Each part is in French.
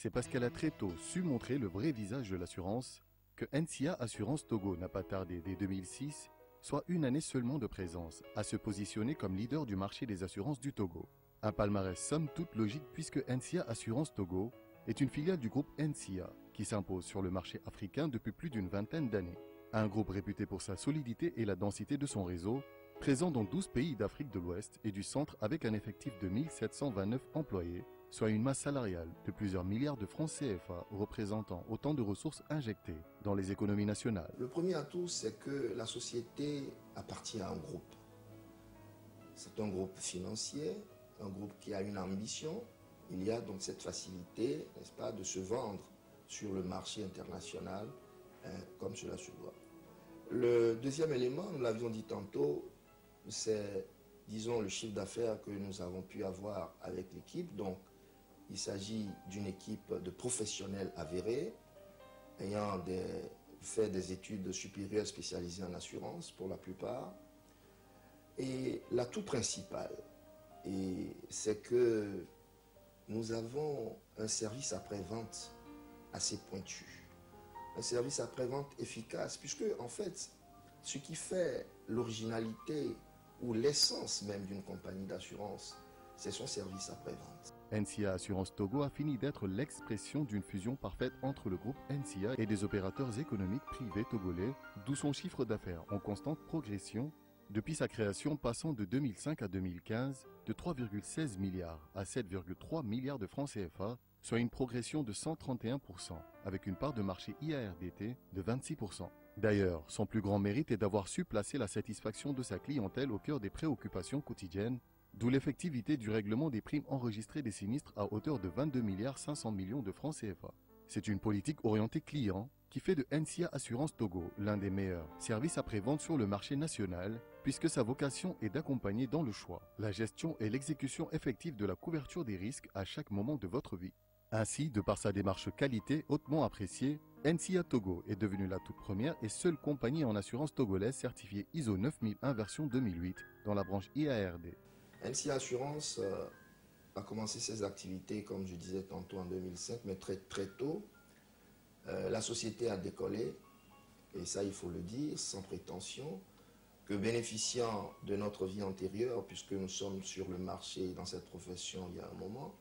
c'est parce qu'elle a très tôt su montrer le vrai visage de l'assurance que NCA Assurance Togo n'a pas tardé dès 2006, soit une année seulement de présence, à se positionner comme leader du marché des assurances du Togo. Un palmarès somme toute logique puisque NCA Assurance Togo est une filiale du groupe NCA qui s'impose sur le marché africain depuis plus d'une vingtaine d'années. Un groupe réputé pour sa solidité et la densité de son réseau, présent dans 12 pays d'Afrique de l'Ouest et du Centre avec un effectif de 1729 employés, soit une masse salariale de plusieurs milliards de francs CFA représentant autant de ressources injectées dans les économies nationales. Le premier atout, c'est que la société appartient à un groupe. C'est un groupe financier, un groupe qui a une ambition. Il y a donc cette facilité, n'est-ce pas, de se vendre sur le marché international comme cela se doit. Le deuxième élément, nous l'avions dit tantôt, c'est, disons, le chiffre d'affaires que nous avons pu avoir avec l'équipe. Donc, il s'agit d'une équipe de professionnels avérés, ayant fait des études supérieures spécialisées en assurance pour la plupart. Et l'atout principal, c'est que nous avons un service après-vente assez pointu. Un service après-vente efficace, puisque en fait, ce qui fait l'originalité ou l'essence même d'une compagnie d'assurance, c'est son service après-vente. NCA Assurance Togo a fini d'être l'expression d'une fusion parfaite entre le groupe NCA et des opérateurs économiques privés togolais, d'où son chiffre d'affaires en constante progression depuis sa création passant de 2005 à 2015 de 3,16 milliards à 7,3 milliards de francs CFA, soit une progression de 131%, avec une part de marché IARDT de 26%. D'ailleurs, son plus grand mérite est d'avoir su placer la satisfaction de sa clientèle au cœur des préoccupations quotidiennes, d'où l'effectivité du règlement des primes enregistrées des sinistres à hauteur de 22 milliards 500 millions de francs CFA. C'est une politique orientée client qui fait de NCA Assurance Togo l'un des meilleurs services après-vente sur le marché national, puisque sa vocation est d'accompagner dans le choix, la gestion et l'exécution effective de la couverture des risques à chaque moment de votre vie. Ainsi, de par sa démarche qualité hautement appréciée, NCA Togo est devenue la toute première et seule compagnie en assurance togolaise certifiée ISO 9001 version 2008 dans la branche IARD. NCA Assurance a commencé ses activités, comme je disais tantôt, en 2005, mais très tôt. La société a décollé, et ça il faut le dire, sans prétention, que bénéficiant de notre vie antérieure, puisque nous sommes sur le marché dans cette profession il y a un moment,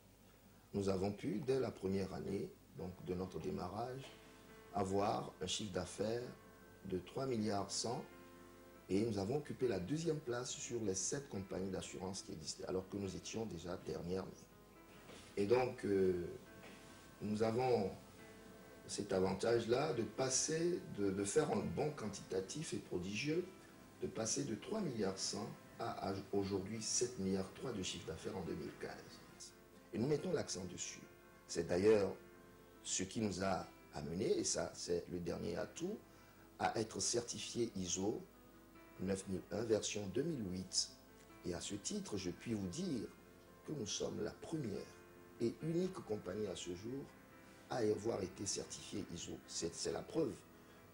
nous avons pu, dès la première année donc de notre démarrage, avoir un chiffre d'affaires de 3 milliards 100 et nous avons occupé la deuxième place sur les 7 compagnies d'assurance qui existaient, alors que nous étions déjà dernière. Et donc, nous avons cet avantage-là de passer, de faire un bond quantitatif et prodigieux, de passer de 3 milliards 100 à aujourd'hui 7 milliards 3 de chiffre d'affaires en 2015. Et nous mettons l'accent dessus. C'est d'ailleurs ce qui nous a amené, et ça c'est le dernier atout, à être certifié ISO 9001 version 2008. Et à ce titre, je puis vous dire que nous sommes la première et unique compagnie à ce jour à avoir été certifiée ISO. C'est la preuve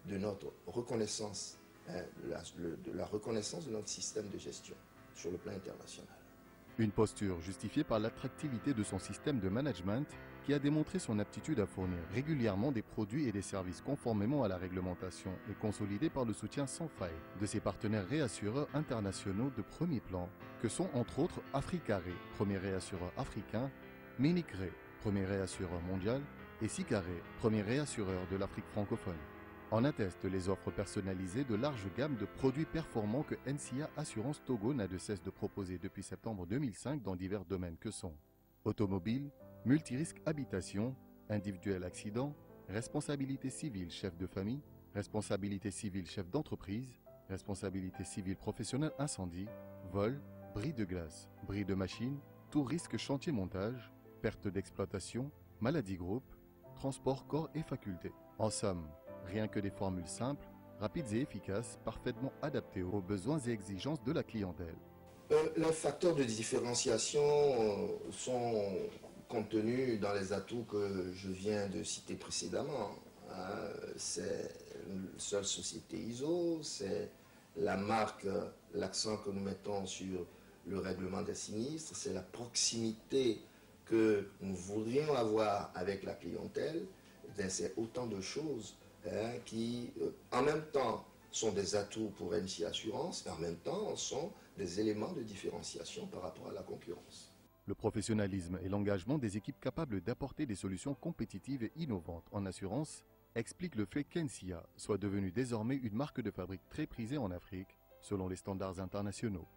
de notre reconnaissance, de la reconnaissance de notre système de gestion sur le plan international. Une posture justifiée par l'attractivité de son système de management qui a démontré son aptitude à fournir régulièrement des produits et des services conformément à la réglementation et consolidée par le soutien sans faille de ses partenaires réassureurs internationaux de premier plan que sont entre autres Africaré, premier réassureur africain, Minicré, premier réassureur mondial et Sicaré, premier réassureur de l'Afrique francophone. En attestent les offres personnalisées de large gamme de produits performants que NCA Assurance Togo n'a de cesse de proposer depuis septembre 2005 dans divers domaines que sont automobile, multirisque habitation, individuel accident, responsabilité civile chef de famille, responsabilité civile chef d'entreprise, responsabilité civile professionnelle incendie, vol, bris de glace, bris de machine, tout risque chantier montage, perte d'exploitation, maladie groupe, transport corps et facultés. En somme, rien que des formules simples, rapides et efficaces, parfaitement adaptées aux besoins et exigences de la clientèle. Les facteurs de différenciation sont contenus dans les atouts que je viens de citer précédemment. C'est une seule société ISO, c'est la marque, l'accent que nous mettons sur le règlement des sinistres, c'est la proximité que nous voudrions avoir avec la clientèle, c'est autant de choses qui, en même temps, sont des atouts pour NC Assurance et en même temps sont des éléments de différenciation par rapport à la concurrence. Le professionnalisme et l'engagement des équipes capables d'apporter des solutions compétitives et innovantes en assurance expliquent le fait qu'NCA soit devenue désormais une marque de fabrique très prisée en Afrique selon les standards internationaux.